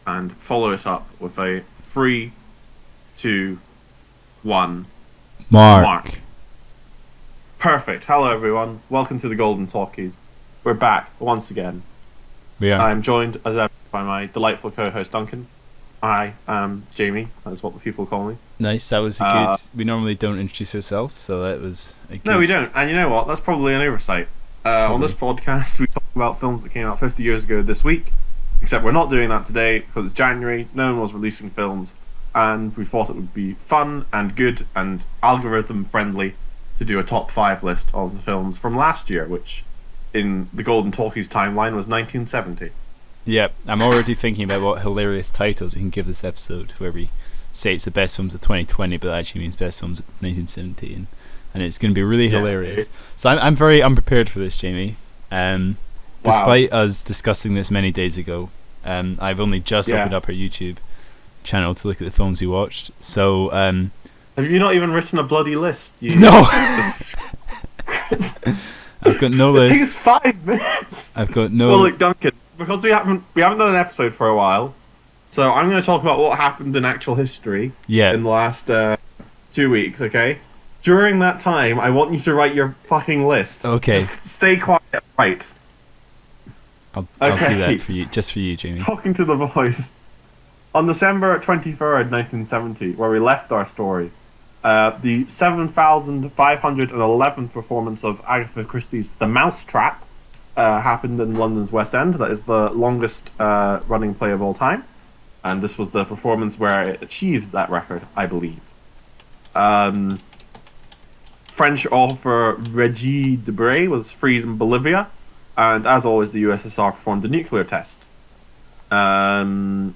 And follow it up with a 3, 2, 1. Mark. Perfect. Hello, everyone. Welcome to the Golden Talkies. We're back once again. We are. I'm joined, as ever, by my delightful co-host, Duncan. I am Jamie. That's what the people call me. Nice. That was a good. We normally don't introduce ourselves, so that was a good. No, we don't. And you know what? That's probably an oversight. On this podcast, we talk about films that came out 50 years ago this week. Except we're not doing that today because it's January. No one was releasing films, and we thought it would be fun and good and algorithm friendly to do a top 5 list of the films from last year, which in the Golden Talkies timeline was 1970. Yep, I'm already thinking about what hilarious titles we can give this episode, where we say it's the best films of 2020, but that actually means best films of 1970, and it's going to be really hilarious. So I'm very unprepared for this, Jamie. Despite us discussing this many days ago, I've only just opened up our YouTube channel to look at the films we watched. So, have you not even written a bloody list? No. I've got no list. It takes 5 minutes. I've got no. Well, look, Duncan, because we haven't done an episode for a while, so I'm going to talk about what happened in actual history. In the last 2 weeks. Okay. During that time, I want you to write your fucking list. Okay. Just stay quiet. Right. I'll do that for you, just for you, Jamie. Talking to the boys. On December 23rd, 1970, where we left our story, the 7,511th performance of Agatha Christie's The Mousetrap happened in London's West End. That is the longest running play of all time. And this was the performance where it achieved that record, I believe. French author Regis Debray was freed in Bolivia. And as always, the USSR performed a nuclear test. Nothing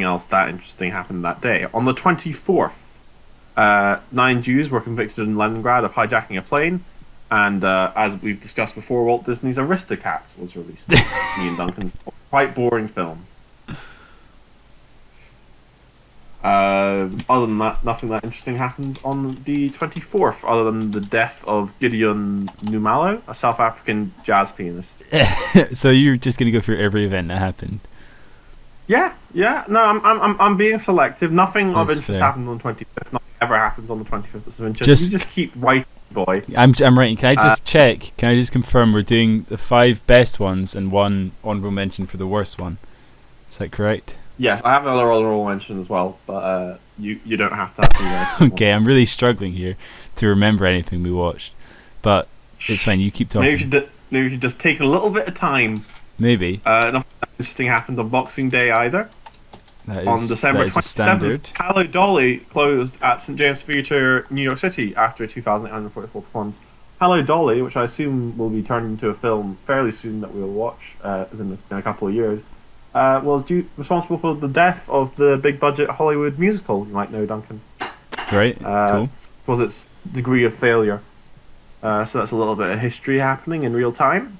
else that interesting happened that day. On the 24th, 9 Jews were convicted in Leningrad of hijacking a plane. And as we've discussed before, Walt Disney's Aristocats was released. Me and Duncan. Quite boring film. Other than that, nothing that interesting happens on the 24th, other than the death of Gideon Numalo, a South African jazz pianist. So you're just gonna go through every event that happened? Yeah. No, I'm being selective. Nothing That's of interest fair. happened on the 25th. Nothing ever happens on the 25th of interest. You just keep writing, boy. I'm writing. Can I just check? Can I just confirm we're doing the 5 best ones and 1 honourable mention for the worst one? Is that correct? Yes, I have another honourable mention as well, but you don't have to have to. Okay, I'm really struggling here to remember anything we watched, but it's fine. You keep talking. Maybe you should just take a little bit of time. Maybe. Nothing interesting happened on Boxing Day either. On December 27th, Hello Dolly closed at St James Theatre, New York City, after a 2,844 performance. Hello Dolly, which I assume will be turned into a film fairly soon that we will watch in a couple of years, was responsible for the death of the big-budget Hollywood musical, you might know, Duncan. Right, cool. Was its degree of failure. So that's a little bit of history happening in real time.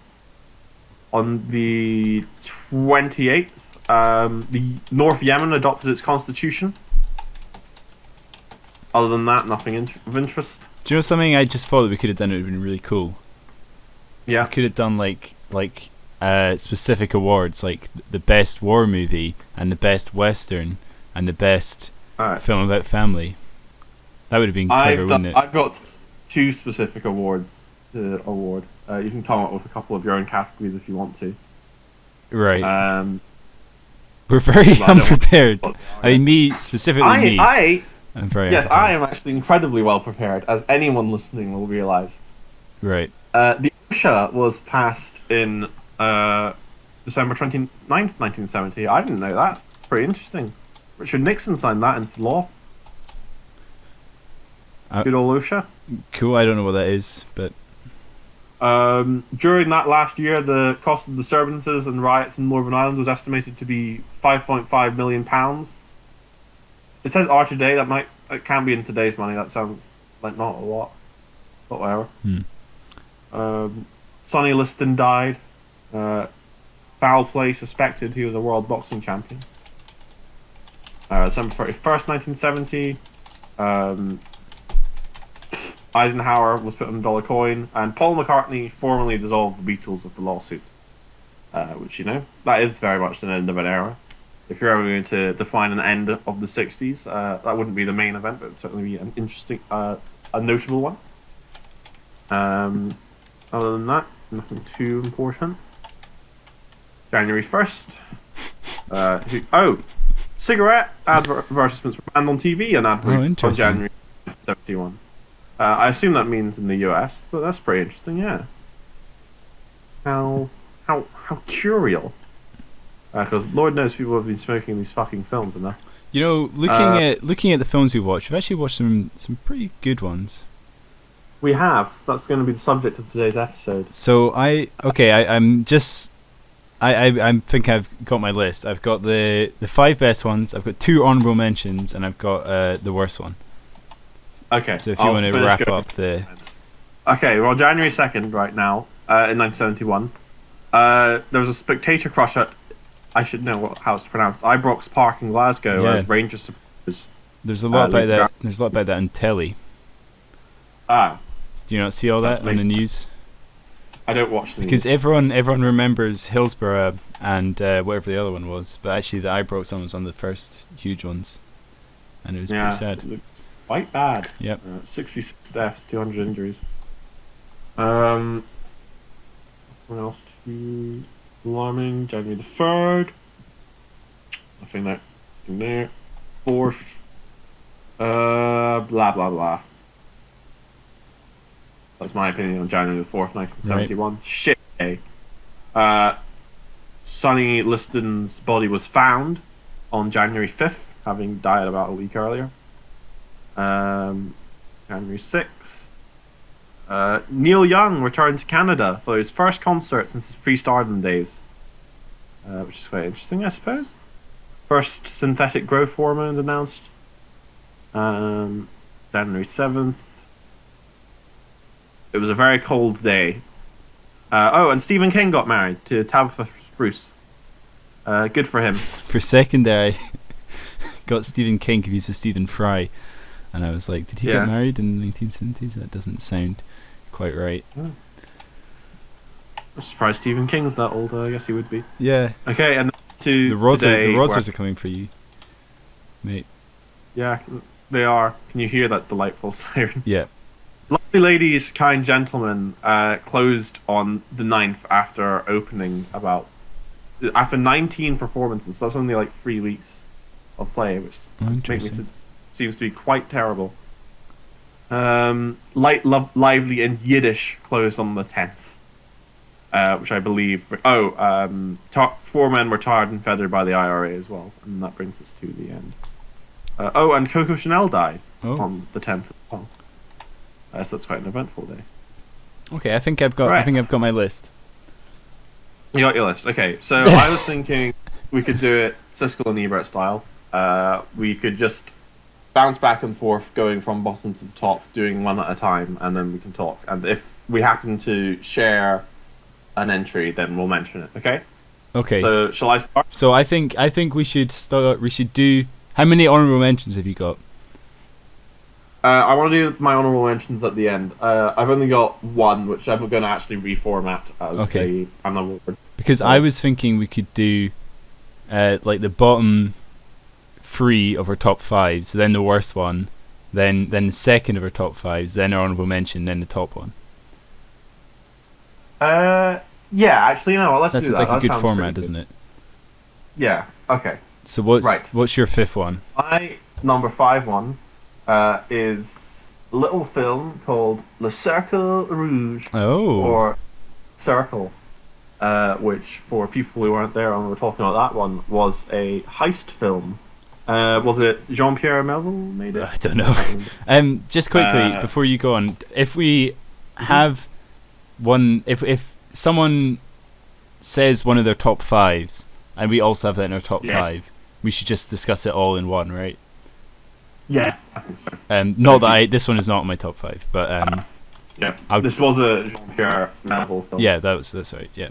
On the 28th, the North Yemen adopted its constitution. Other than that, nothing of interest. Do you know something I just thought that we could have done? It would have been really cool. Yeah. We could have done like specific awards, like the best war movie and the best western and the best film about family. That would have been clever, wouldn't it? I've got 2 specific awards to award. You can come up with a couple of your own categories if you want to. Right. We're very unprepared. I mean, me specifically. I'm very. Yes, I am actually incredibly well prepared, as anyone listening will realise. Right. The OSHA was passed in December 29th, 1970. I didn't know that. It's pretty interesting. Richard Nixon signed that into law. Good old OSHA. Cool. I don't know what that is, but. During that last year, the cost of disturbances and riots in Northern Ireland was estimated to be £5.5 million. It says R today. It can be in today's money. That sounds like not a lot, but whatever. Sonny Liston died. Foul play suspected. He was a world boxing champion. December 31st, 1970. Eisenhower was put on a dollar coin, and Paul McCartney formally dissolved the Beatles with the lawsuit. Which, that is very much an end of an era. If you're ever going to define an end of the 60s, that wouldn't be the main event, but it would certainly be an interesting, a notable one. Other than that, nothing too important. January 1st. Cigarette advertisements were banned on TV and adverts on January 1971. I assume that means in the US, but that's pretty interesting, yeah. How curial. Because Lord knows people have been smoking these fucking films enough. Looking at the films we've watched some pretty good ones. We have. That's going to be the subject of today's episode. So I think I've got my list. I've got the 5 best ones. I've got 2 honourable mentions, and I've got the worst one. Okay. So if you want to wrap up the. Okay. Well, January 2nd, right now, in 1971, there was a spectator crush at. I should know how it's pronounced. Ibrox Park in Glasgow as Rangers supporters. There's a lot about that. There's a lot about that on telly. Ah. Do you not see all that on the news? I don't watch the news. Because everyone remembers Hillsborough and whatever the other one was, but actually the Ibrox one was one of the first huge ones, and it was pretty sad. Quite bad. Yep. 66 deaths, 200 injuries. What else? Alarming. January the 3rd. Nothing there. 4th. Blah blah blah. That's my opinion on January the 4th, 1971. Right. Shit day. Sonny Liston's body was found on January 5th, having died about a week earlier. January 6th. Neil Young returned to Canada for his first concert since his pre-stardom days. Which is quite interesting, I suppose. First synthetic growth hormones announced. January 7th. It was a very cold day. And Stephen King got married to Tabitha Spruce. Good for him. For a second there, I got Stephen King confused with Stephen Fry. And I was like, did he get married in the 1970s? That doesn't sound quite right. I'm surprised Stephen King's that old. I guess he would be. Yeah. Okay, and to the Rodsers are coming for you, mate. Yeah, they are. Can you hear that delightful siren? Yeah. Lovely Ladies, Kind Gentlemen closed on the 9th after opening after 19 performances. So that's only like 3 weeks of play, which seems to be quite terrible. Lively and Yiddish closed on the 10th, which I believe. 4 Men Were Tarred and Feathered by the IRA as well, and that brings us to the end. And Coco Chanel died on the 10th as well. So that's quite an eventful day. Okay, I think I've got my list. You got your list. Okay, so I was thinking we could do it Siskel and Ebert style. We could just bounce back and forth, going from bottom to the top, doing one at a time, and then we can talk. And if we happen to share an entry, then we'll mention it. Okay. Okay. So shall I start? So I think we should start. We should do. How many honourable mentions have you got? I want to do my honourable mentions at the end. I've only got one, which I'm going to actually reformat as an award. Because I was thinking we could do like the bottom 3 of our top 5, so then the worst one, then the second of our top 5s, then our honourable mention, then the top one. Yeah, actually, no. Let's do that. That's like a good format, doesn't it? Yeah. Okay. So what's your 5th one? My number 5 one is a little film called Le Cercle Rouge. Or Circle, which for people who weren't there when we were talking about that one was a heist film. Was it Jean-Pierre Melville made it? I don't know. Just quickly before you go on, if we have one, if someone says one of their top 5s, and we also have that in our top 5, we should just discuss it all in one, right? Yeah. Not that this one is not in my top 5, but this was a Jean-Pierre Melville film. Yeah, that's right. Yeah.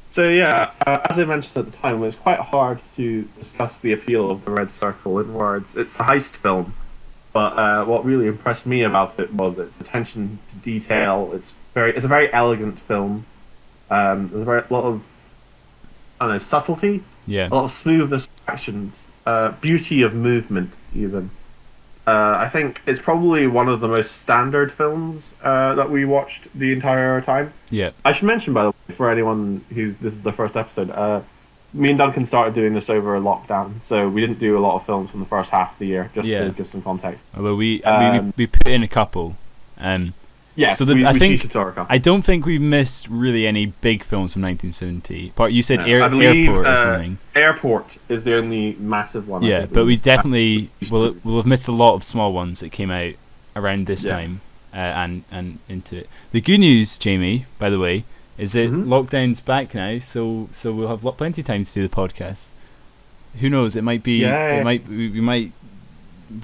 So as I mentioned at the time, it's quite hard to discuss the appeal of the Red Circle in words. It's a heist film But what really impressed me about it was its attention to detail. It's a very elegant film. There's lot of, I don't know, subtlety, Yeah. a lot of smoothness of actions, beauty of movement even. I think it's probably one of the most standard films that we watched the entire time. Yeah. I should mention, by the way, for anyone this is the first episode, me and Duncan started doing this over lockdown, so we didn't do a lot of films from the first half of the year, just to give some context. Although we put in a couple. Yes, so we I think cheated to our couple. I don't think we missed really any big films from 1970. But you said I believe, Airport or something. Airport is the only massive one. Yeah, but we definitely will have missed a lot of small ones that came out around this time and into it. The good news, Jamie, by the way, is that lockdown's back now, so we'll have plenty of time to do the podcast. Who knows? It might be. We might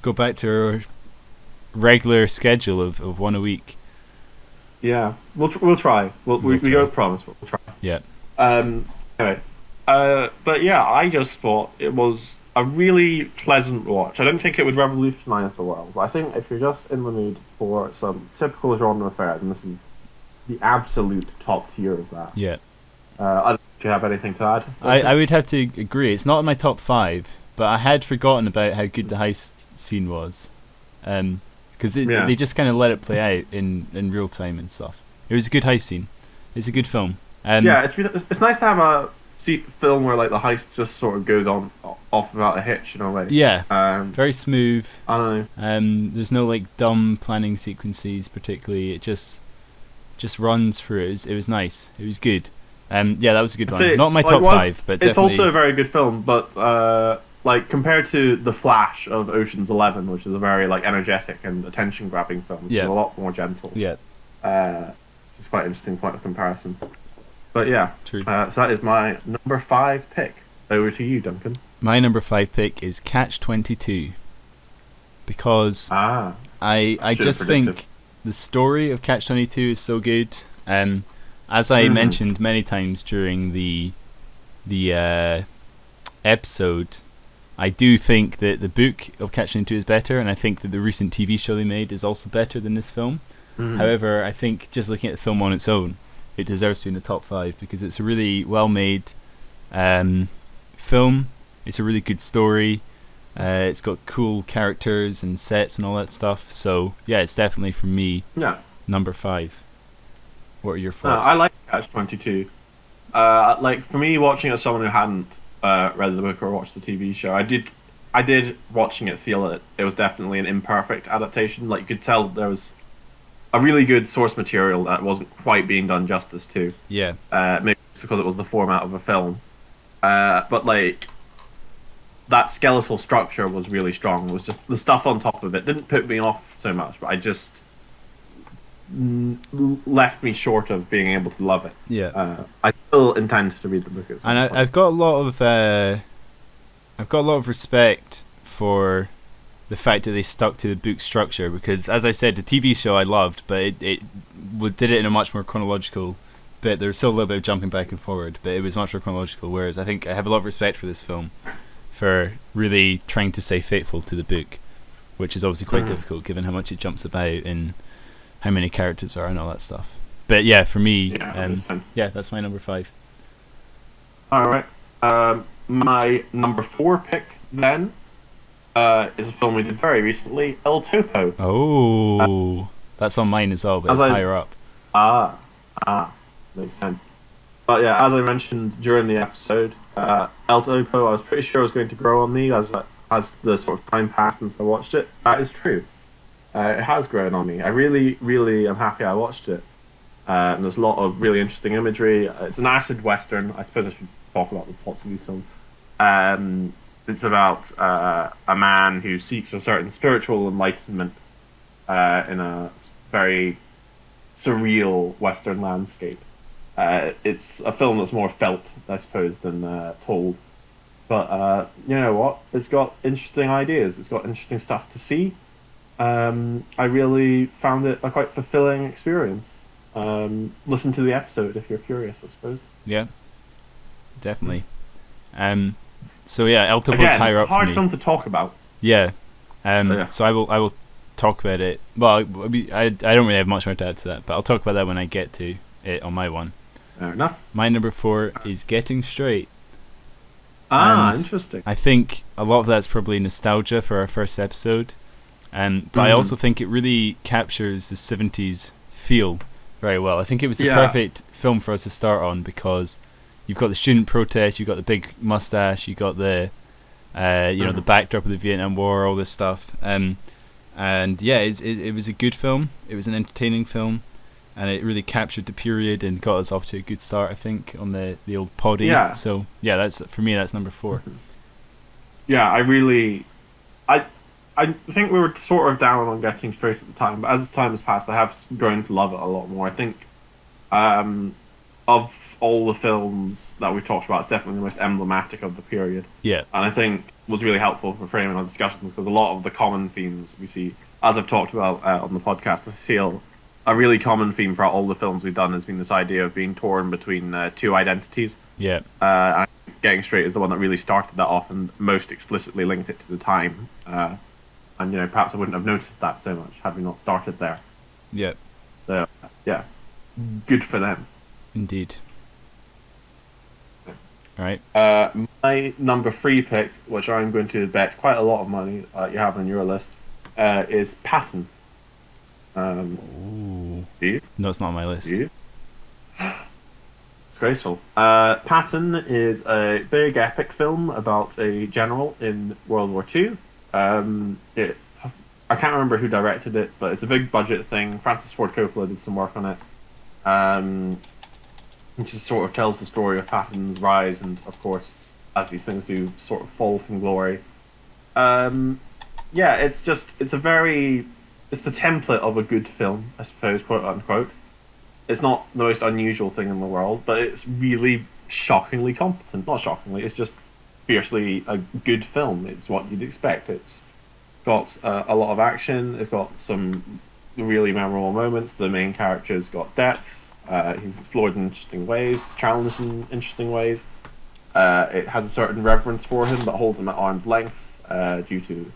go back to our regular schedule of one a week. Yeah, we'll try. We don't promise, but we'll try. Yeah. Anyway, but yeah, I just thought it was a really pleasant watch. I don't think it would revolutionise the world, but I think if you're just in the mood for some typical genre fare, then this is the absolute top tier of that. Yeah. I don't know if you have anything to add. I would have to agree. It's not in my top 5, but I had forgotten about how good the heist scene was. Because they just kind of let it play out in real time and stuff. It was a good heist scene. It's a good film. It's nice to have a film where like the heist just sort of goes off without a hitch in a way. Yeah, very smooth. I don't know. There's no like dumb planning sequences particularly. It just runs through. It was nice. It was good. That was a good one. Not my top 5, but it's definitely also a very good film. But like compared to The Flash of Ocean's 11, which is a very like energetic and attention grabbing film, it's a lot more gentle. Yeah. Which is quite an interesting point of comparison. But yeah, true. So that is my number 5 pick. Over to you, Duncan. My number 5 pick is Catch-22, because I just think the story of Catch-22 is so good. As I mentioned many times during the episode, I do think that the book of Catch-22 is better, and I think that the recent TV show they made is also better than this film. However, I think just looking at the film on its own, it deserves to be in the top 5 because it's a really well-made film. It's a really good story. It's got cool characters and sets and all that stuff. So yeah, it's definitely for me number 5. What are your thoughts? I like Catch-22. Like for me, watching it as someone who hadn't read the book or watched the TV show, I did watching it feel that it was definitely an imperfect adaptation. Like you could tell there was a really good source material that wasn't quite being done justice to. Yeah. Maybe it's because it was the format of a film. But like that skeletal structure was really strong. It was just the stuff on top of it didn't put me off so much, but I just left me short of being able to love it. Yeah. I still intend to read the book at some point. I've got a lot of respect for the fact that they stuck to the book structure, because as I said, the TV show I loved, but it did it in a much more chronological bit. There was still a little bit of jumping back and forward, but it was much more chronological, whereas I think I have a lot of respect for this film for really trying to stay faithful to the book, which is obviously quite difficult given how much it jumps about and how many characters are and all that stuff. But yeah, for me, that's my number 5. Alright. My number 4 pick then is a film we did very recently, El Topo. Oh, that's on mine as well, but it's higher up. Makes sense. But yeah, as I mentioned during the episode, El Topo, I was pretty sure was going to grow on me as the sort of time passed since I watched it. That is true. It has grown on me. I really, really am happy I watched it. And there's a lot of really interesting imagery. It's an acid western. I suppose I should talk about the plots of these films. It's about a man who seeks a certain spiritual enlightenment in a very surreal western landscape. It's a film that's more felt, I suppose, than told. But you know what? It's got interesting ideas. It's got interesting stuff to see. I really found it a quite fulfilling experience. Listen to the episode if you're curious, I suppose. Yeah, definitely. So yeah, El Topo's higher up. Hard for me. film to talk about. Yeah. So I will talk about it. Well, I don't really have much more to add to that, but I'll talk about that when I get to it on my one. Fair enough. My number 4 is Getting Straight. Interesting. I think a lot of that's probably nostalgia for our first episode, but I also think it really captures the 70s feel very well. I think it was the perfect film for us to start on because you've got the student protest, you've got the big mustache, you've got the the backdrop of the Vietnam War, all this stuff. And yeah, it was a good film. It was an entertaining film, and it really captured the period and got us off to a good start, I think, on the old poddy. Yeah. So yeah, that's for me. That's number 4. Yeah, I think we were sort of down on Getting Straight at the time, but as time has passed, I have grown to love it a lot more. I think of all the films that we've talked about, it's definitely the most emblematic of the period. Yeah. And I think was really helpful for framing our discussions because a lot of the common themes we see, as I've talked about on the podcast, I feel a really common theme throughout all the films we've done has been this idea of being torn between two identities. Yeah. And Getting Straight is the one that really started that off and most explicitly linked it to the time. And perhaps I wouldn't have noticed that so much had we not started there. Yeah. So yeah, good for them. Indeed. All right. My number 3 pick, which I'm going to bet quite a lot of money you have on your list, is Patton. Ooh. Do you? No, it's not on my list. Do you? Disgraceful. Patton is a big epic film about a general in World War II. I can't remember who directed it, but it's a big budget thing. Francis Ford Coppola did some work on it. It just sort of tells the story of Patton's rise and, of course, as these things do, sort of fall from glory. It's the template of a good film, I suppose, quote unquote. It's not the most unusual thing in the world, but it's really shockingly competent. Not shockingly, it's just fiercely a good film. It's what you'd expect. It's got a lot of action. It's got some really memorable moments. The main character's got depth. He's explored in interesting ways, challenged in interesting ways. It has a certain reverence for him, but holds him at arm's length due to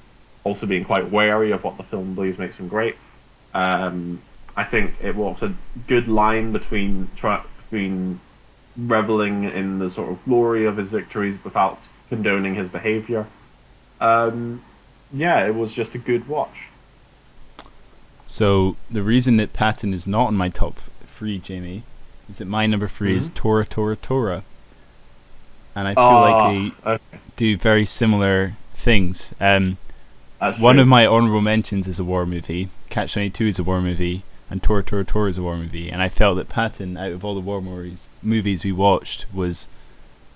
also being quite wary of what the film believes makes him great. I think it walks a good line between reveling in the sort of glory of his victories without condoning his behaviour. It was just a good watch. So the reason that Patton is not on my top 3, Jamie, is that my number 3 is Tora Tora Tora, and I feel like they do very similar things. One of my honourable mentions is a war movie. Catch-22 is a war movie, and Tora Tora Tora is a war movie. And I felt that Patton, out of all the war movies we watched, was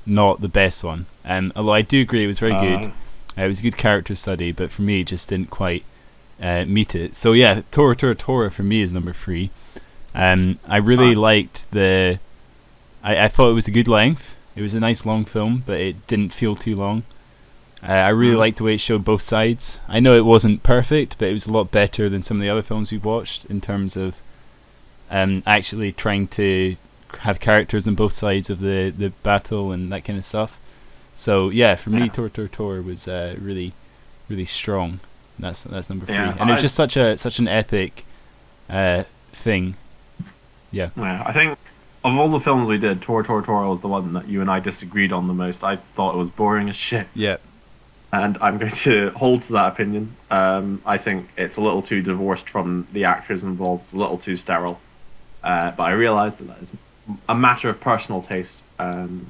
not the best one. Although I do agree it was very good. It was a good character study, but for me it just didn't quite meet it. So yeah, Tora Tora Tora for me is number 3. I really liked I thought it was a good length. It was a nice long film, but it didn't feel too long. I really liked the way it showed both sides. I know it wasn't perfect, but it was a lot better than some of the other films we've watched in terms of actually trying to have characters on both sides of the battle and that kind of stuff. So yeah, for me, Tor Tor Tor was really, really strong. That's number 3, and it was just such an epic thing. Yeah. I think of all the films we did, Tor Tor Tor was the one that you and I disagreed on the most. I thought it was boring as shit. Yeah. And I'm going to hold to that opinion. I think it's a little too divorced from the actors involved. It's a little too sterile. But I realised that is a matter of personal taste.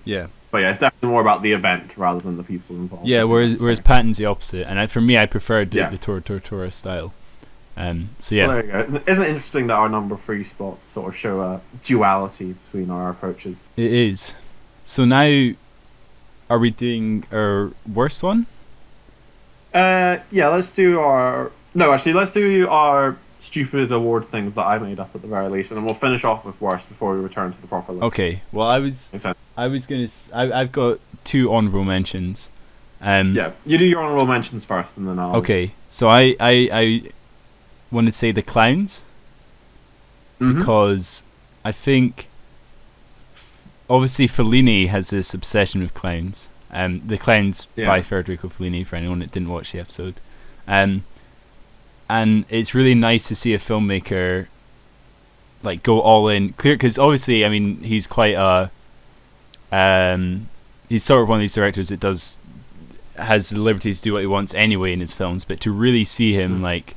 Yeah. But yeah, it's definitely more about the event rather than the people involved. Yeah, whereas Patton's the opposite. And for me, I preferred the Tora Tora Tora style. So yeah. Well, there you go. Isn't it interesting that our number 3 spots sort of show a duality between our approaches? It is. So now, are we doing our worst one? Let's do our stupid award things that I made up at the very least, and then we'll finish off with worst before we return to the proper list. Okay. Well, I've got 2 honourable mentions. You do your honourable mentions first, and then I'll. Okay. So I want to say The Clowns, because I think obviously Fellini has this obsession with clowns. The Clowns by Federico Fellini, for anyone that didn't watch the episode. And and it's really nice to see a filmmaker like go all in. Clear, because obviously, I mean, he's quite he's sort of one of these directors that has the liberty to do what he wants anyway in his films. But to really see him like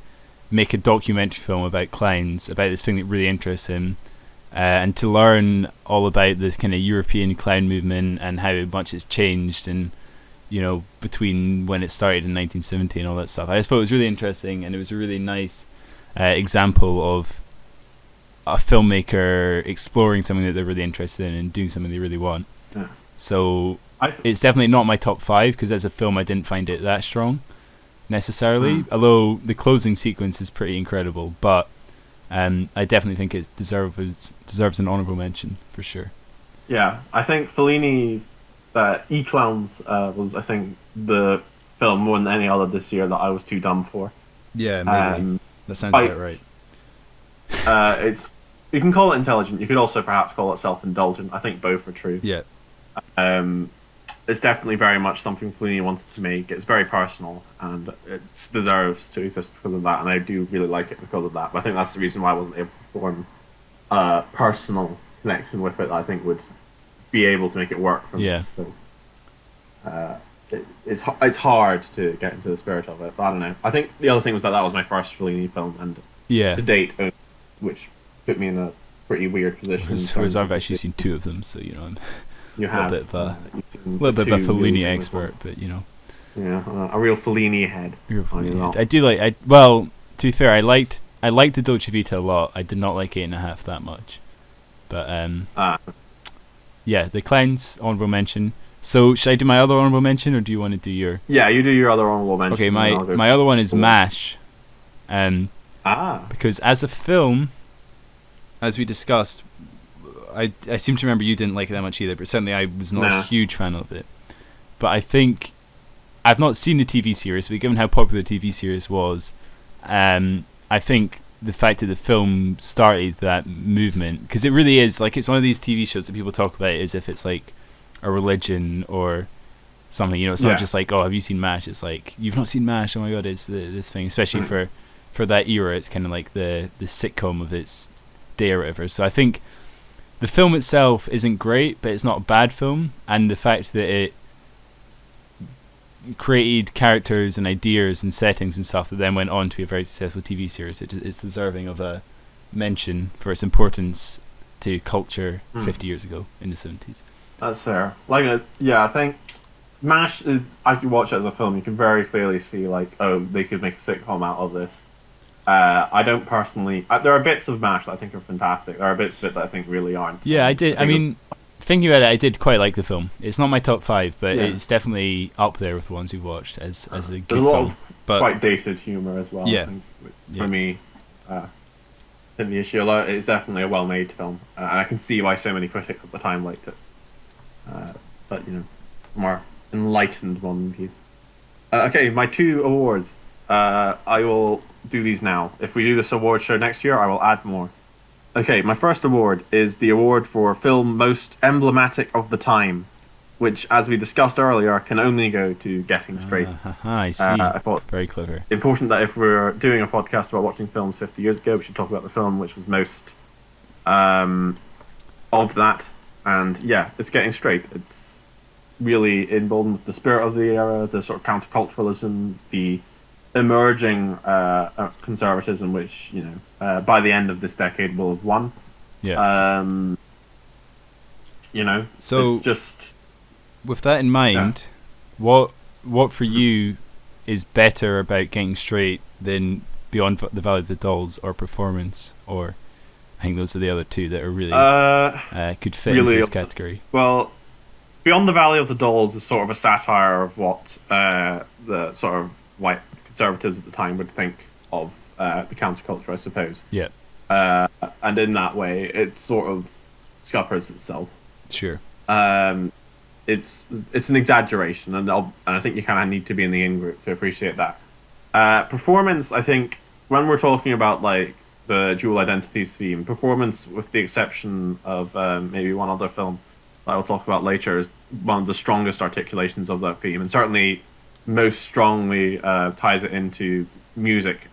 make a documentary film about clowns, about this thing that really interests him, and to learn all about the kind of European clown movement and how much it's changed, and between when it started in 1970 and all that stuff. I just thought it was really interesting, and it was a really nice example of a filmmaker exploring something that they're really interested in and doing something they really want. Yeah. So it's definitely not my top 5, because as a film I didn't find it that strong necessarily, although the closing sequence is pretty incredible. But I definitely think it deserves an honourable mention for sure. Yeah, I think Fellini's E-Clowns was, I think, the film more than any other this year that I was too dumb for. Yeah, maybe. That sounds about right. You can call it intelligent. You could also perhaps call it self-indulgent. I think both are true. Yeah. It's definitely very much something Fellini wanted to make. It's very personal, and it deserves to exist because of that, and I do really like it because of that. But I think that's the reason why I wasn't able to form a personal connection with it that I think would be able to make it work for me. Yeah. So, it's hard to get into the spirit of it, but I don't know. I think the other thing was that was my first Fellini film, and to date, which put me in a pretty weird position. Whereas I've actually seen 2 of them, so I'm you have a little bit of a Fellini expert, but yeah, a real Fellini head. I do like. Well, to be fair, I liked the Dolce Vita a lot. I did not like 8.5 that much, but yeah, the Clowns honourable mention. So should I do my other honourable mention, or do you want to do your? Yeah, you do your other honourable mention. Okay, my other one is MASH, because as a film, as we discussed, I seem to remember you didn't like it that much either, but certainly I was not a huge fan of it. But I think I've not seen the TV series, but given how popular the TV series was, I think the fact that the film started that movement, because it really is like, it's one of these TV shows that people talk about as if it's like a religion or something. It's not just like, oh, have you seen MASH? It's like, you've not seen MASH? Oh my god, it's this thing, especially for that era. It's kind of like the sitcom of its day or whatever. So I think the film itself isn't great, but it's not a bad film, and the fact that it created characters and ideas and settings and stuff that then went on to be a very successful TV series, it's deserving of a mention for its importance to culture 50 years ago in the 70s. That's fair. I think MASH is, as you watch it as a film, you can very clearly see like, oh, they could make a sitcom out of this. I don't personally. There are bits of MASH that I think are fantastic. There are bits of it that I think really aren't. Yeah, I did. I mean, thinking about it, I did quite like the film. It's not my top 5, but it's definitely up there with the ones we've watched as a good film. There's a lot of quite dated humour as well. Yeah. I think, for me, in the issue, it's definitely a well-made film, and I can see why so many critics at the time liked it. But more enlightened one view. Okay, my 2 awards. I will do these now. If we do this award show next year, I will add more. Okay, my first award is the award for film most emblematic of the time, which, as we discussed earlier, can only go to Getting Straight. I see. I thought very clever. Important that if we're doing a podcast about watching films 50 years ago, we should talk about the film which was most of that. And yeah, it's Getting Straight. It's really emboldened the spirit of the era, the sort of counterculturalism, the emerging conservatism, which by the end of this decade will have won. Yeah. So it's just with that in mind, what for you is better about Getting Straight than Beyond the Valley of the Dolls or Performance? Or I think those are the other 2 that are really could fit into this category. Well, Beyond the Valley of the Dolls is sort of a satire of what the sort of white conservatives at the time would think of the counterculture, I suppose. Yeah. And in that way, it sort of scuppers itself. Sure. It's an exaggeration, and I think you kind of need to be in the in-group to appreciate that. Performance, I think, when we're talking about like the dual identities theme, Performance, with the exception of maybe one other film that I'll talk about later, is one of the strongest articulations of that theme, and certainly most strongly ties it into music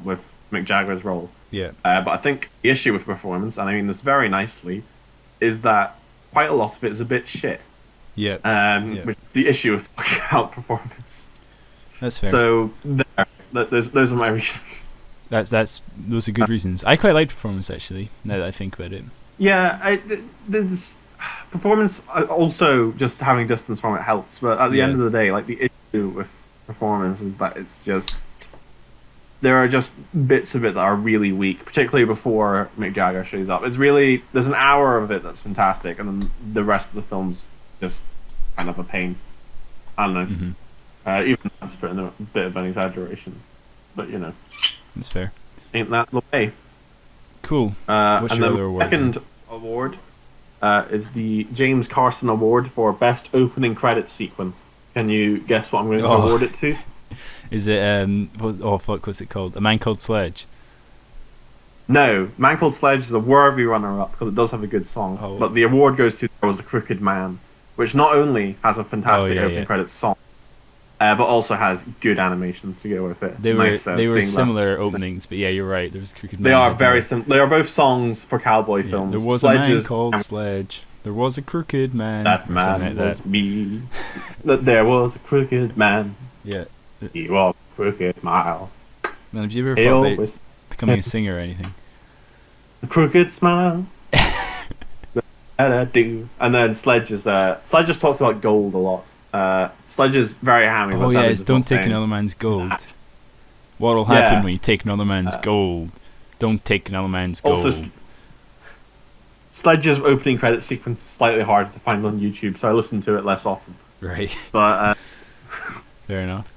with Mick Jagger's role. Yeah. But I think the issue with performance, and I mean this very nicely, is that quite a lot of it is a bit shit. Yeah. Which the issue with talking about performance. That's fair. So those are my reasons. Those are good reasons. I quite liked performance actually. Now that I think about it. Yeah, there's performance. Also, just having distance from it helps. But at the end of the day, like the issue with performance is that it's just there are just bits of it that are really weak, particularly before Mick Jagger shows up. It's really there's an hour of it that's fantastic, and then the rest of the film's just kind of a pain. I don't know. Mm-hmm. Even that's putting a bit of an exaggeration, but you know, that's fair. Ain't that the way? Cool. What's your and other the award? Second award is the James Carson Award for Best Opening Credit Sequence. Can you guess what I'm going to award it to? Is it what's it called? A Man Called Sledge? No, Man Called Sledge is a worthy runner-up because it does have a good song. Oh. But the award goes to There Was a Crooked Man, which not only has a fantastic opening credits song, but also has good animations to go with it. They were similar openings, but yeah, you're right. There was Crooked Man. They are very similar. They are both songs for cowboy films. There was a man called Sledge. There was a crooked man. That man was me. That there was a crooked man. Yeah. He walked a crooked mile. Man, have you ever thought about becoming a singer or anything? A crooked smile. That I do. And then Sledge just talks about gold a lot. Sledge is very hammy. Oh yeah, it's don't take another man's gold. That. What'll happen when you take another man's gold? Don't take another man's gold. Also, Sledge's opening credit sequence is slightly harder to find on YouTube, so I listen to it less often. Right. But fair enough.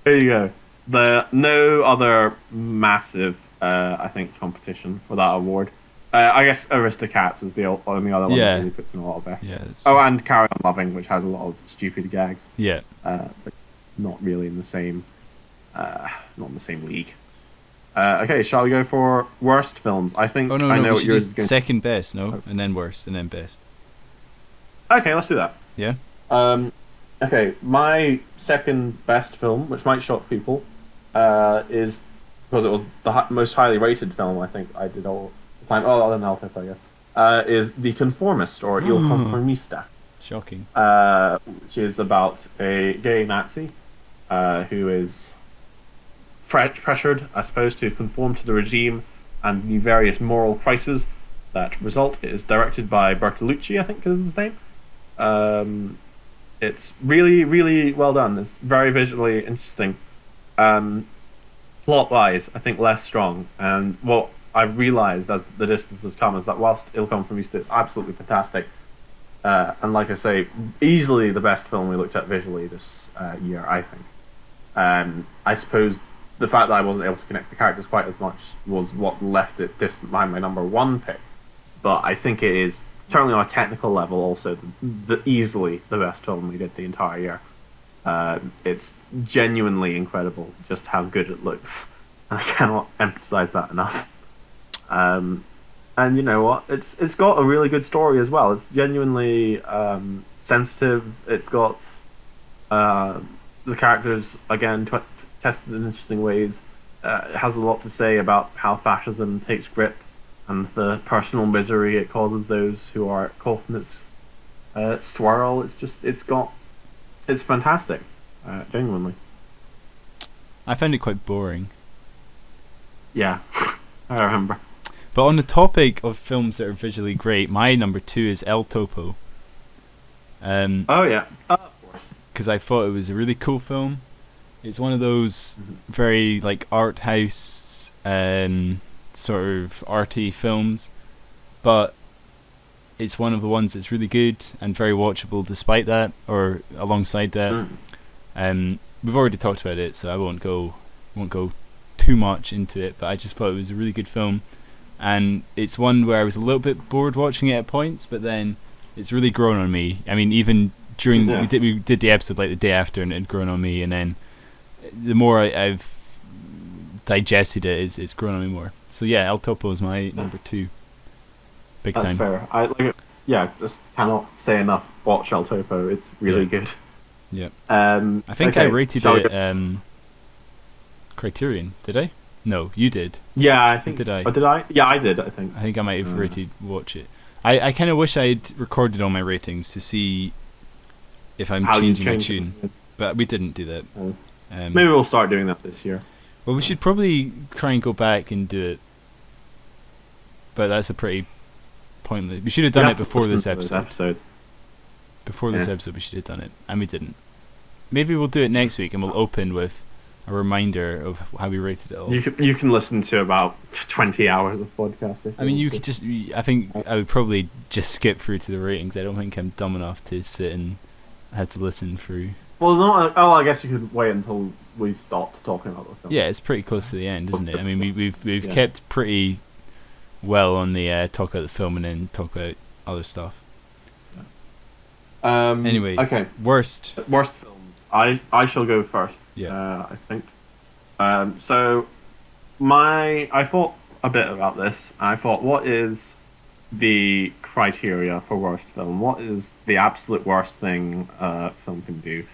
There you go. No other massive, I think, competition for that award. I guess Aristocats is the only other one that really puts in a lot of effort. Yeah. And Carry On Loving, which has a lot of stupid gags. Yeah. But not really in the same, not in the same league. Okay, shall we go for worst films? I think I know what yours is going. Second best, and then worst, and then best. Okay, let's do that. Yeah. Okay, my second best film, which might shock people, is because it was the most highly rated film I think I did all the time. Oh, other than Alto, I guess. Is The Conformist or Il Conformista. Shocking. Which is about a gay Nazi who is pressured, I suppose, to conform to the regime and the various moral crises that result. It is directed by Bertolucci, I think is his name. It's really, really well done. It's very visually interesting. Plot-wise, I think less strong. And what I've realised as the distance has come is that whilst Il Conformista is absolutely fantastic, and like I say, easily the best film we looked at visually this year, I think. I suppose the fact that I wasn't able to connect the characters quite as much was what left it distant behind my number one pick. But I think it is, certainly on a technical level, also easily the best film we did the entire year. It's genuinely incredible just how good it looks. I cannot emphasize that enough. And you know what? It's got a really good story as well. It's genuinely sensitive. It's got the characters again tested in interesting ways. It has a lot to say about how fascism takes grip and the personal misery it causes those who are caught in its swirl. It's fantastic, genuinely. I found it quite boring. Yeah, I remember. But on the topic of films that are visually great, my number 2 is El Topo. Oh yeah, of course. Because I thought it was a really cool film. It's one of those very like art house sort of arty films, but it's one of the ones that's really good and very watchable despite that, or alongside that. We've already talked about it, so I won't go too much into it, but I just thought it was a really good film, and it's one where I was a little bit bored watching it at points, but then it's really grown on me. I mean, even during we did the episode like the day after, and it had grown on me, and then the more I've digested it, it's grown on me more. So yeah, El Topo is my number 2. Big That's time. fair. I like it. Yeah, just cannot say enough. Watch El Topo. It's really good. Yeah. I think I rated it. Criterion. Did I? No, you did. Yeah, I think. Did I? Or did I? Yeah, I did. I think. I think I might have rated Watch It. I kind of wish I'd recorded all my ratings to see if I'm changing my tune, but we didn't do that. Maybe we'll start doing that this year. Well, we should probably try and go back and do it, but that's a pretty pointless. We should have done it before this episode. Before this episode, we should have done it, and we didn't. Maybe we'll do it next week, and we'll open with a reminder of how we rated it all. You can listen to about 20 hours of podcasting. I mean, you could just. I think I would probably just skip through to the ratings. I don't think I'm dumb enough to sit and have to listen through. Well, not. Oh, I guess you could wait until we stopped talking about the film. Yeah, it's pretty close to the end, isn't it? I mean, we've kept pretty well on the talk about the film and then talk about other stuff. Anyway, okay. Worst films. I shall go first. Yeah. I think. So, I thought a bit about this. I thought, what is the criteria for worst film? What is the absolute worst thing a film can do?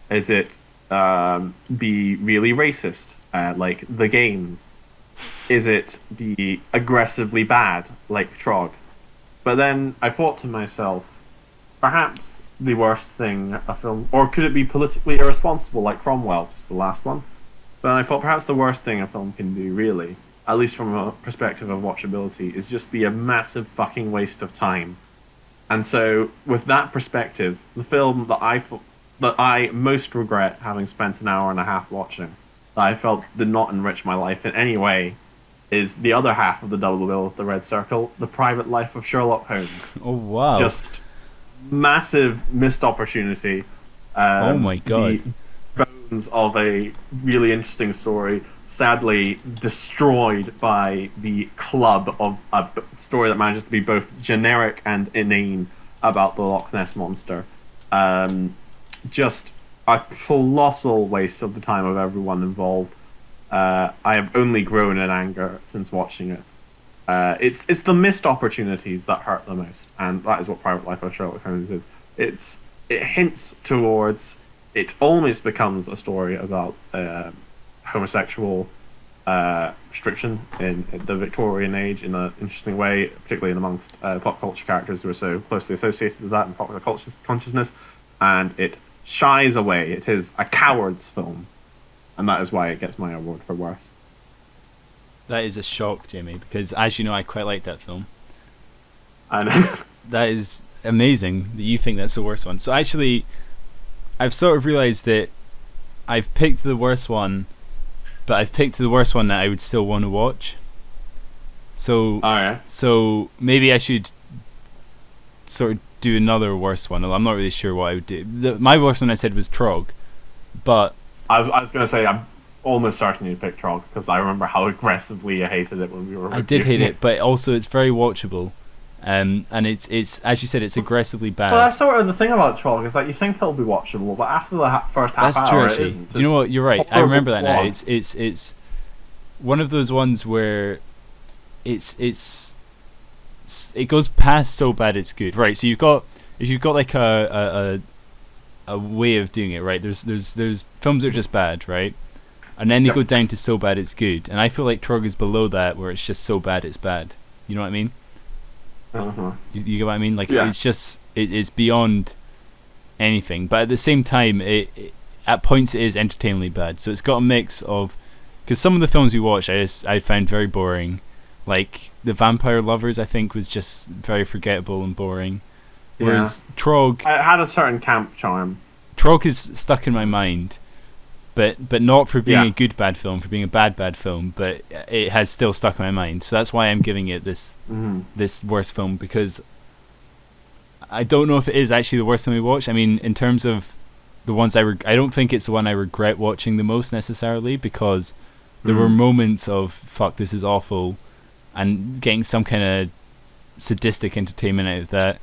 Is it be really racist, like The Games? Is it be aggressively bad, like Trog? But then I thought to myself, perhaps the worst thing a film, or could it be politically irresponsible, like Cromwell, just the last one? But I thought perhaps the worst thing a film can do, really, at least from a perspective of watchability, is just be a massive fucking waste of time. And so, with that perspective, the film that I most regret having spent an hour and a half watching, that I felt did not enrich my life in any way, is the other half of the double bill of The Red Circle, The Private Life of Sherlock Holmes. Oh, wow. Just massive missed opportunity. Oh my god. The bones of a really interesting story, sadly destroyed by the club of a story that manages to be both generic and inane about the Loch Ness Monster. Just a colossal waste of the time of everyone involved. I have only grown in anger since watching it. It's the missed opportunities that hurt the most, and that is what Private Life of Sherlock Holmes is. It hints towards. It almost becomes a story about homosexual restriction in the Victorian age in an interesting way, particularly amongst pop culture characters who are so closely associated with that in popular culture consciousness, and it shies away. It is a coward's film, and that is why it gets my award for worst. That is a shock, Jamie, because as you know, I quite like that film. I know. That is amazing that you think that's the worst one. So actually, I've sort of realised that I've picked the worst one, but I've picked the worst one that I would still want to watch. So, so maybe I should sort of do another worst one. I'm not really sure what I would do. My worst one I said was Trog, but I was going to say I'm almost certain you picked Trog because I remember how aggressively I hated it when we were. I did hate it, but also it's very watchable, and it's as you said, it's aggressively bad. Well, that's sort of the thing about Trog is like you think it'll be watchable, but after the first half that's hour, true, it isn't. Do you know what? You're right. I remember that now. Flawed. It's one of those ones where it goes past so bad it's good. Right. So you've got like a way of doing it. Right. There's films that are just bad. Right. And then they go down to so bad it's good. And I feel like Trog is below that, where it's just so bad it's bad. You know what I mean? Uh-huh. You get what I mean? Like it's just it's beyond anything. But at the same time, it at points it is entertainingly bad. So it's got a mix of, because some of the films we watched I found very boring. Like The Vampire Lovers, I think was just very forgettable and boring. Whereas Trog, it had a certain camp charm. Trog is stuck in my mind. But not for being a good bad film, for being a bad film, but it has still stuck in my mind. So that's why I'm giving it this worst film, because I don't know if it is actually the worst film we watched. I mean, in terms of the ones I don't think it's the one I regret watching the most necessarily, because there were moments of fuck, this is awful, and getting some kind of sadistic entertainment out of that.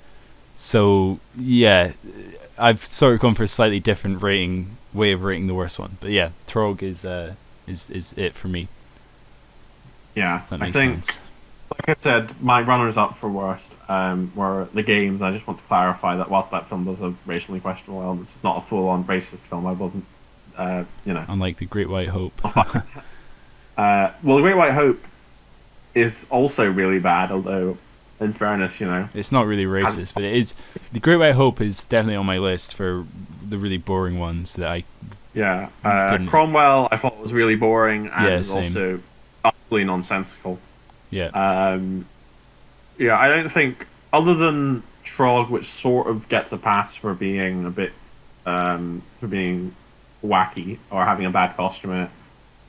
So yeah, I've sort of gone for a slightly different way of rating the worst one, but yeah, Trog is it for me. Yeah, that makes I think, sense. Like I said, my runners up for worst were The Games. I just want to clarify that whilst that film does have racially questionable elements, it's not a full-on racist film. I wasn't, Unlike The Great White Hope. Well, The Great White Hope is also really bad, although, in fairness, It's not really racist, but it is. The Great White Hope is definitely on my list for the really boring ones that I didn't. Cromwell I thought was really boring and Yeah, is same. also utterly nonsensical. Yeah. Yeah, I don't think, other than Trog, which sort of gets a pass for being a bit, for being wacky or having a bad costume in it.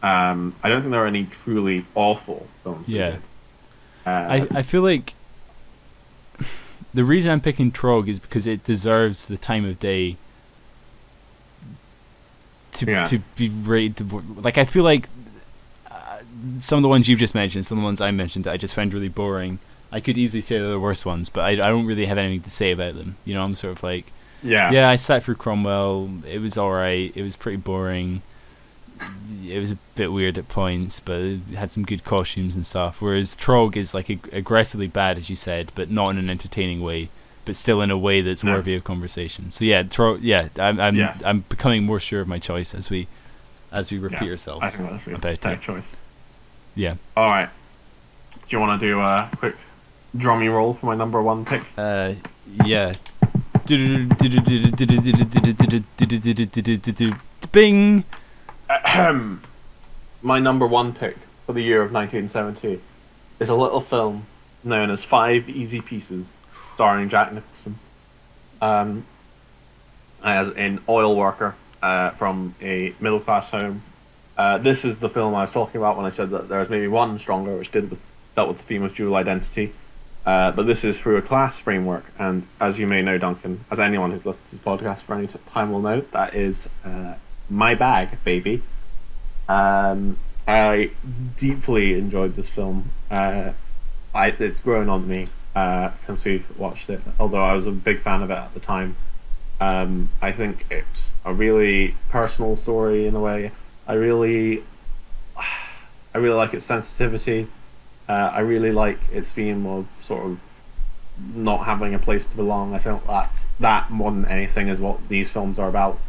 I don't think there are any truly awful films. Yeah. Uh, I feel like the reason I'm picking Trog is because it deserves the time of day to be rated. Like, I feel like some of the ones you've just mentioned, some of the ones I mentioned, I just find really boring. I could easily say they're the worst ones, but I don't really have anything to say about them. I'm sort of like, yeah, I sat through Cromwell. It was alright. It was pretty boring. It was a bit weird at points, but it had some good costumes and stuff. Whereas Trog is like aggressively bad, as you said, but not in an entertaining way, but still in a way that's worthy of conversation. So yeah, Trog. Yeah, I'm becoming more sure of my choice as we repeat ourselves. I think that's a fair choice. Yeah. All right. Do you want to do a quick drummy roll for my number one pick? Yeah. Bing. My number one pick for the year of 1970 is a little film known as 5 Easy Pieces, starring Jack Nicholson, as an oil worker from a middle class home. This is the film I was talking about when I said that there was maybe one stronger, which dealt with the theme of dual identity. But this is through a class framework, and as you may know, Duncan, as anyone who's listened to this podcast for any time will know, that is my bag, baby. I deeply enjoyed this film. It's grown on me since we've watched it, although I was a big fan of it at the time. I think it's a really personal story in a way. I really like its sensitivity. I really like its theme of sort of not having a place to belong. I think that more than anything is what these films are about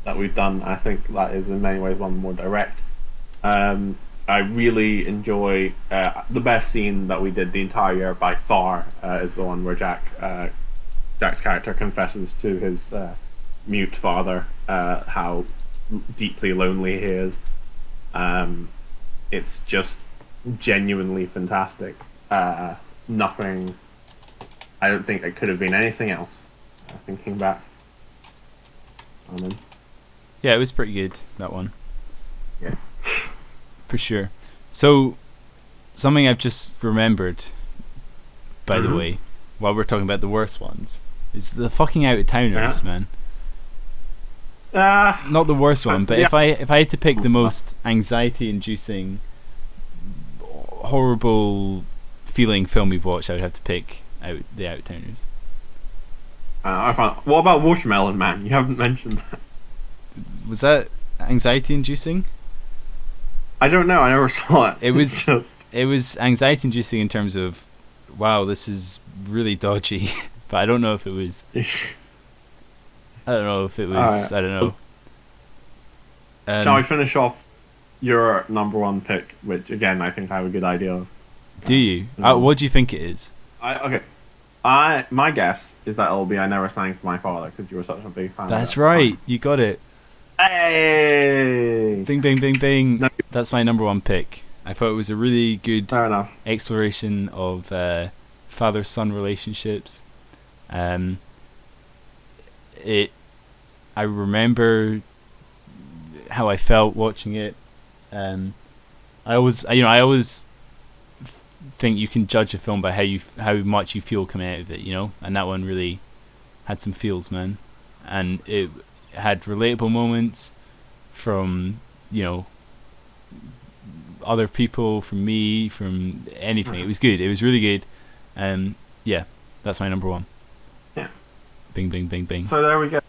that we've done. I think that is in many ways one more direct. I really enjoy the best scene that we did the entire year by far is the one where Jack's character confesses to his mute father how deeply lonely he is. It's just genuinely fantastic. Nothing. I don't think it could have been anything else. Thinking back. Yeah, it was pretty good, that one. Yeah. For sure. So, something I've just remembered, by the way, while we're talking about the worst ones, is the fucking out-of-towners, man. Not the worst one, but if I had to pick the most anxiety-inducing, horrible feeling film we've watched, I would have to pick the Out-of-Towners. What about Watermelon Man? You haven't mentioned that. Was that anxiety-inducing? I don't know. I never saw it. It was anxiety-inducing in terms of, wow, this is really dodgy. But I don't know if it was. I don't know. I don't know. Shall we finish off your number one pick, which again I think I have a good idea of? Do you? What do you think it is? My guess is that it'll be I Never Sang for My Father, because you were such a big fan. That's right. You got it. Hey! Bing, bing, bing, bing. No. That's my number one pick. I thought it was a really good Fair enough. exploration of father-son relationships. I remember how I felt watching it. I always think you can judge a film by how much you feel coming out of it, and that one really had some feels, man, and it had relatable moments from other people, from me, from anything. It was good. It was really good. Yeah, that's my number one. Yeah. Bing, bing, bing, bing. So there we go.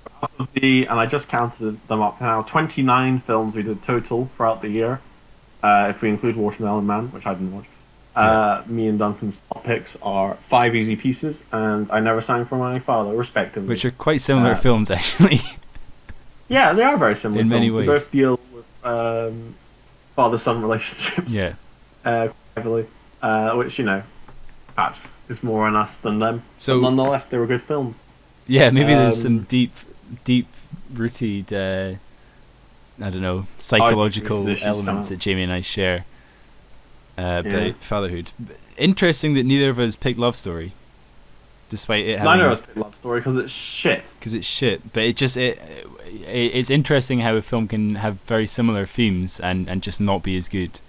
And I just counted them up now. 29 films we did total throughout the year. If we include Watermelon Man, which I didn't watch. Me and Duncan's top picks are 5 Easy Pieces and I Never Sang for My Father, respectively. Which are quite similar films, actually. Yeah, they are very similar in films. many ways. They both deal with father-son relationships. Yeah. Heavily, which perhaps is more on us than them. So but nonetheless, they were good films. yeah, maybe there's some deep rooted I don't know, psychological elements that Jamie and I share about fatherhood. Interesting that neither of us picked Love Story, despite it having... Neither of us picked Love Story because it's shit. But it's interesting how a film can have very similar themes and just not be as good.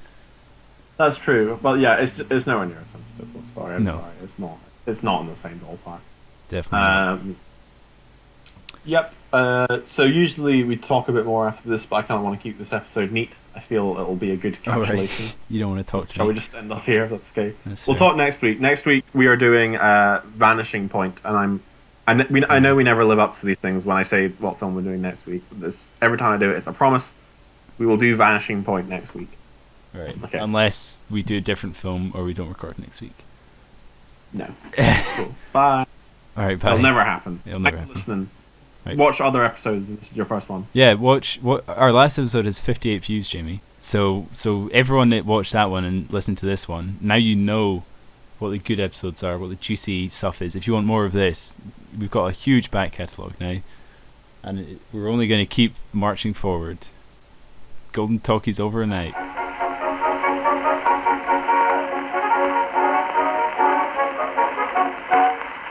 That's true, but yeah, it's nowhere near a sensitive Love Story. I'm sorry, it's not. It's not in the same ballpark. Definitely not. Yep. So usually we talk a bit more after this, but I kind of want to keep this episode neat. I feel it'll be a good encapsulation. Right. You don't want to talk to Shall me. we just end off here? That's okay. We'll talk next week. Next week we are doing Vanishing Point, and I know we never live up to these things when I say what film we're doing next week. But every time I do it, it's a promise. We will do Vanishing Point next week. Right. Okay. Unless we do a different film or we don't record next week. No. Cool. Bye. All right. Bye. It'll never happen. It'll never happen. Listening. Right. Watch other episodes. This is your first one. Yeah, watch what our last episode has 58 views, Jamie. So everyone that watched that one and listened to this one, now you know what the good episodes are, what the juicy stuff is. If you want more of this, we've got a huge back catalogue now, and we're only going to keep marching forward. Golden Talkies over and out.